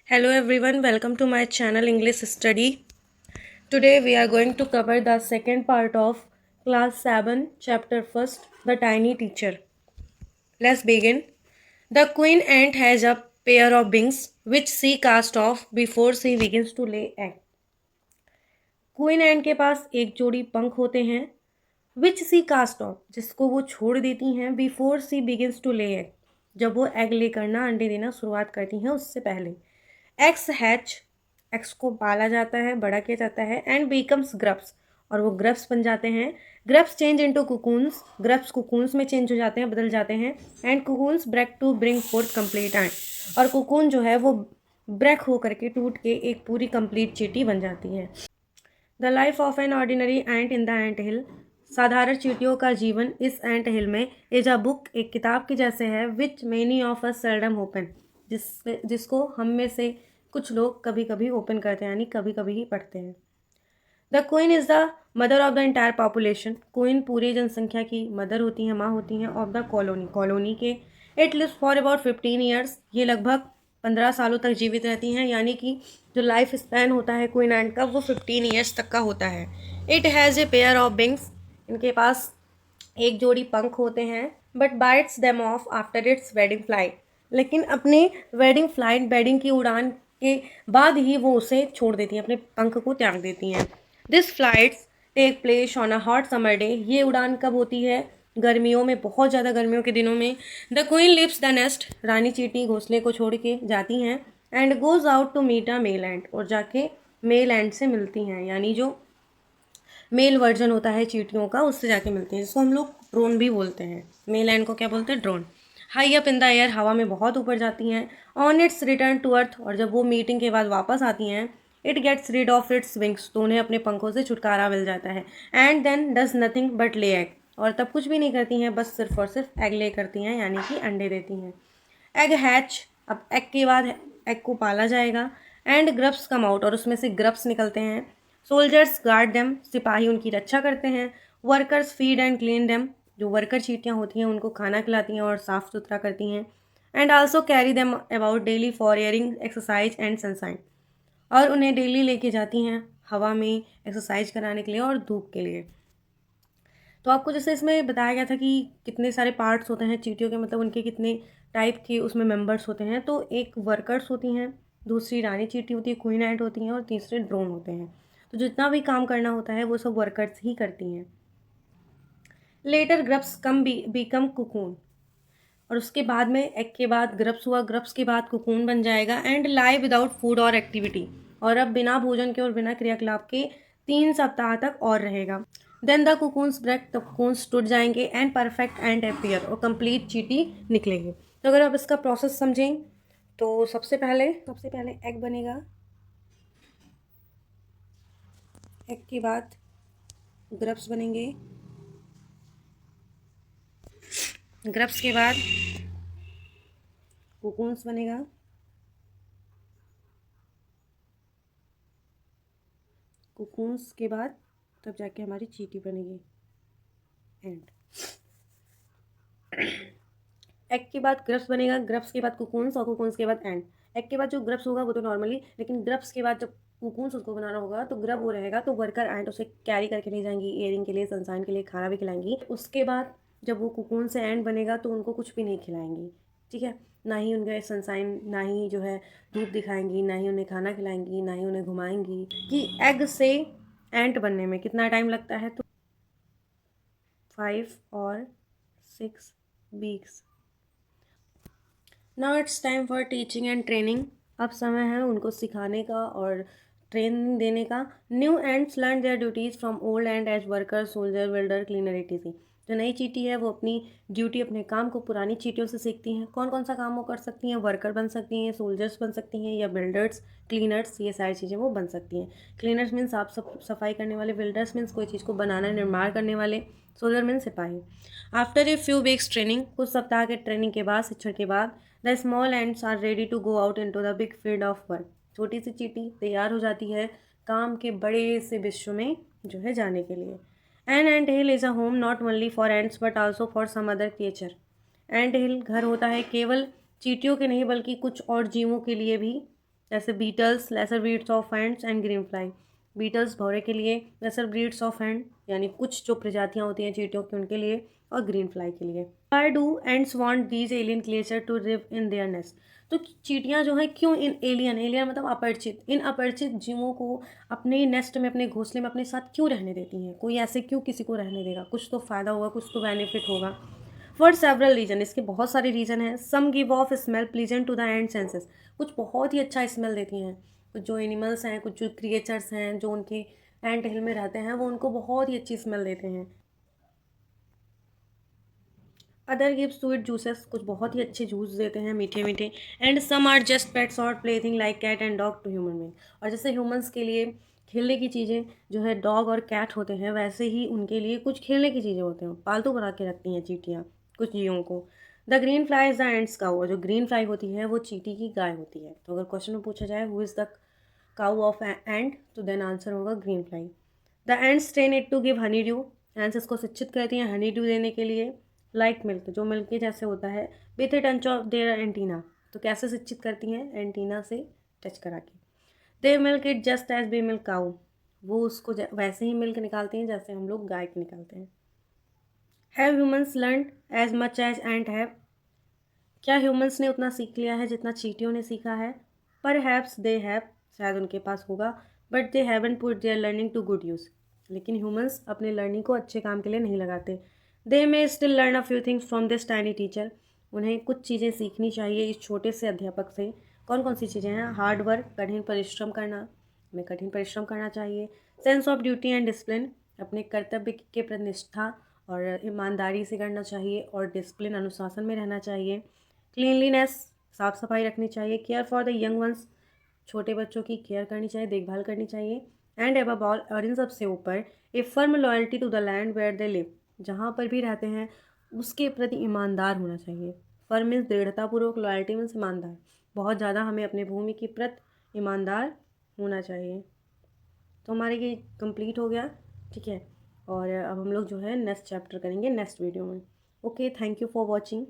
Hello everyone, welcome to my channel English Study. Today we are going to cover the second part of class 7 chapter 1st, The Tiny Teacher. Let's begin. The queen ant has a pair of wings which she casts off before she begins to lay egg. Queen ant के पास एक जोड़ी पंख होते हैं विच सी cast of जिसको वो छोड़ देती हैं before she begins to lay egg जब वो एग ले करना अंडे देना शुरुआत करती हैं उससे पहले एक्स हैच एक्स को पाला जाता है बड़ा किया जाता है एंड बिकम्स ग्रप्स और वो ग्रप्स बन जाते हैं grubs change into cocoons grubs cocoons में चेंज हो जाते हैं बदल जाते हैं and cocoons break to bring forth complete ant और कुकून जो है वो ब्रेक हो करके टूट के एक पूरी कंप्लीट चींटी बन जाती है। The life of an ordinary ant in the ant hill साधारण चींटियों का जीवन इस एंट हिल में इज अ बुक एक किताब के जैसे है विच many of us seldom open जिसको हम में से कुछ लोग कभी कभी ओपन करते हैं यानी कभी कभी ही पढ़ते हैं। The queen is the mother of the entire population queen पूरी जनसंख्या की मदर होती हैं माँ होती हैं ऑफ द कॉलोनी के it lives for about 15 years ये लगभग 15 सालों तक जीवित रहती हैं यानी कि जो लाइफ स्पैन होता है क्वीन एंट का वो 15 ईयर्स तक का होता है। It has a pair of wings इनके पास एक जोड़ी पंख होते हैं but bytes them of after it's wedding flight लेकिन अपने वेडिंग फ्लाइट वेडिंग की उड़ान के बाद ही वो उसे छोड़ देती हैं अपने पंख को त्याग देती हैं। This flights take place on a hot summer day ये उड़ान कब होती है गर्मियों में बहुत ज़्यादा गर्मियों के दिनों में। The queen leaves the nest रानी चींटी घोंसले को छोड़ के जाती हैं and goes out to meet a male ant और जाके मेल एंट से मिलती हैं यानी जो मेल वर्जन होता है चींटियों का उससे जाके मिलती हैं जिसको हम लोग ड्रोन भी बोलते हैं। मेल एंड को क्या बोलते हैं drone. High up in the air हवा में बहुत ऊपर जाती हैं। On its return to earth और जब वो मीटिंग के बाद वापस आती हैं it gets rid of its wings तो उन्हें अपने पंखों से छुटकारा मिल जाता है and then does nothing but lay egg और तब कुछ भी नहीं करती हैं बस सिर्फ और सिर्फ एग ले करती हैं यानी कि अंडे देती हैं। एग हैच अब एग के बाद एग को पाला जाएगा एंड ग्रप्स कम आउट और उसमें से ग्रप्स निकलते हैं। सोल्जर्स गार्ड देम सिपाही उनकी रक्षा करते हैं। Workers feed and clean them जो वर्कर चींटियाँ होती हैं उनको खाना खिलाती हैं और साफ़ सुथरा करती हैं। And also carry them about daily for airing exercise and sunshine और उन्हें डेली लेके जाती हैं हवा में एक्सरसाइज कराने के लिए और धूप के लिए। तो आपको जैसे इसमें बताया गया था कि कितने सारे पार्ट्स होते हैं चींटियों के मतलब उनके कितने टाइप के उसमें मेंबर्स होते हैं तो एक वर्कर्स होती हैं दूसरी रानी चींटी होती है क्वीन एंट होती हैं और तीसरे ड्रोन होते हैं। तो जितना भी काम करना होता है वो सब वर्कर्स ही करती हैं। लेटर ग्रप्स बिकम कुकून और उसके बाद में एग के बाद ग्रप्स हुआ ग्रप्स के बाद कुकून बन जाएगा एंड लाई विदाउट फूड और एक्टिविटी और अब बिना भोजन के और बिना क्रियाकलाप के 3 सप्ताह तक और रहेगा। देन द कुकून्स ब्रेक द कुकून्स टूट जाएंगे एंड परफेक्ट एंड एपियर और कंप्लीट चींटी निकलेगी। तो अगर आप इसका प्रोसेस समझें तो सबसे पहले एग बनेगा एग के बाद ग्रप्स बनेंगे ग्रप्स के बाद कुकून्स बनेगा कुकून्स के बाद तब जाके हमारी चींटी बनेगी एंड एग के बाद ग्रप्स बनेगा ग्रप्स के बाद कुकून्स और कुकून्स के बाद एंड। एग के बाद जो ग्रप्स होगा वो तो नॉर्मली लेकिन ग्रप्स के बाद जब कुकून्स उसको बनाना होगा तो ग्रब वो रहेगा तो वर्कर एंड उसे कैरी करके ले जाएंगी एयरिंग के लिए सनसाइन के लिए खाना भी खिलाएंगी। उसके बाद जब वो कुकून से एंड बनेगा तो उनको कुछ भी नहीं खिलाएंगी ठीक है ना ही उनके सनसाइन ना ही जो है धूप दिखाएंगी ना ही उन्हें खाना खिलाएंगी ना ही उन्हें घुमाएंगी। कि एग से एंट बनने में कितना टाइम लगता है तो 5 और 6 weeks. Now it's time for teaching and training अब समय है उनको सिखाने का और ट्रेनिंग देने का। New ants learn their duties from old ant as worker soldier welder cleaner etc। जो नई चींटी है वो अपनी ड्यूटी अपने काम को पुरानी चींटियों से सीखती हैं। कौन कौन सा काम वो कर सकती हैं वर्कर बन सकती हैं सोल्जर्स बन सकती हैं या बिल्डर्स क्लीनर्स ये सारी चीज़ें वो बन सकती हैं। क्लीनर्स मीन्स साफ सफाई करने वाले बिल्डर्स मीन्स कोई चीज़ को बनाना निर्माण करने वाले सोल्जर मीन्स सिपाही। After a few weeks training कुछ सप्ताह के ट्रेनिंग के बाद शिक्षण के बाद the small ants are ready to go out into the big field of work छोटी सी चींटी तैयार हो जाती है काम के बड़े से विश्व में जो है जाने के लिए। An ant hill is a home not only for ants but also for some other creature. Ant hill घर होता है केवल चींटियों के नहीं बल्कि कुछ और जीवों के लिए भी जैसे beetles, lesser breeds of ants and green fly. Beetles भौरे के लिए, लेसर ब्रीड्स ऑफ एंड यानी कुछ जो प्रजातियाँ होती हैं चींटियों की उनके लिए, और ग्रीन फ्लाई के लिए। Why do ants want these alien creature to live in their nest. तो चींटियाँ जो हैं क्यों इन एलियन मतलब अपरिचित, इन अपरिचित जीवों को अपने नेस्ट में, अपने घोंसले में अपने साथ क्यों रहने देती हैं? कोई ऐसे क्यों किसी को रहने देगा? कुछ तो फ़ायदा होगा, कुछ तो बेनिफिट होगा। फॉर सेवरल रीजन, इसके बहुत सारे रीज़न हैं। Some give off smell pleasant to the ant senses, कुछ बहुत ही अच्छा स्मेल देती हैं। कुछ जो एनिमल्स हैं, कुछ जो क्रिएचर्स हैं जो उनके एंट हिल में रहते हैं, वो उनको बहुत ही अच्छी स्मेल देते हैं। अदर गिव स्वीट जूसेस, कुछ बहुत ही अच्छे जूस देते हैं, मीठे मीठे। And some are just pets और plaything like cat and dog to human being. और जैसे ह्यूमंस के लिए खेलने की चीज़ें जो है डॉग और कैट होते हैं, वैसे ही उनके लिए कुछ खेलने की चीज़ें होते हैं, पालतू बना के रखती हैं चींटियाँ कुछ जीवों को। The green fly is the ant's cow, और जो ग्रीन फ्लाई होती है वो चींटी की गाय होती है। तो अगर क्वेश्चन में पूछा जाए who is the cow of ant, तो देन आंसर होगा green fly. The ants train it to give honeydew, ants इसको शिक्षित करती हैं हनी ड्यू देने के लिए। लाइक मिल्क, जो मिल्क के जैसे होता है। With a touch of their antenna, तो कैसे शिक्षित करती हैं? एंटीना से टच करा के। They milk it just as we milk cow, वो उसको वैसे ही मिल्क निकालती हैं जैसे हम लोग गाय के निकालते हैं। Have humans learn as much as ant have, क्या ह्यूमंस ने उतना सीख लिया है जितना चींटियों ने सीखा है? पर हैव्स दे हैव, शायद उनके पास होगा। But they haven't put their learning to good use, लेकिन ह्यूमंस अपने लर्निंग को अच्छे काम के लिए नहीं लगाते। They may still learn a few things from this tiny teacher, उन्हें कुछ चीज़ें सीखनी चाहिए इस छोटे से अध्यापक से। कौन कौन सी चीज़ें हैं? हार्ड वर्क, कठिन परिश्रम करना, हमें कठिन परिश्रम करना चाहिए। Sense of duty and discipline, अपने कर्तव्य के प्रति निष्ठा और ईमानदारी से करना चाहिए, और डिसिप्लिन अनुशासन में रहना चाहिए। क्लीनलीनेस, साफ़ सफाई रखनी चाहिए। Care for the young ones, छोटे बच्चों की केयर करनी चाहिए, देखभाल करनी चाहिए। एंड एबव ऑल, और इन सबसे ऊपर, a firm loyalty to the land where they live, जहाँ पर भी रहते हैं उसके प्रति ईमानदार होना चाहिए। फर्म मीन्स दृढ़तापूर्वक, लॉयल्टी मीन्स ईमानदार। बहुत ज़्यादा हमें अपने भूमि के प्रति ईमानदार होना चाहिए। तो हमारे ये कंप्लीट हो गया, ठीक है। और अब हम लोग जो है नेक्स्ट चैप्टर करेंगे नेक्स्ट वीडियो में। Okay, thank you for watching.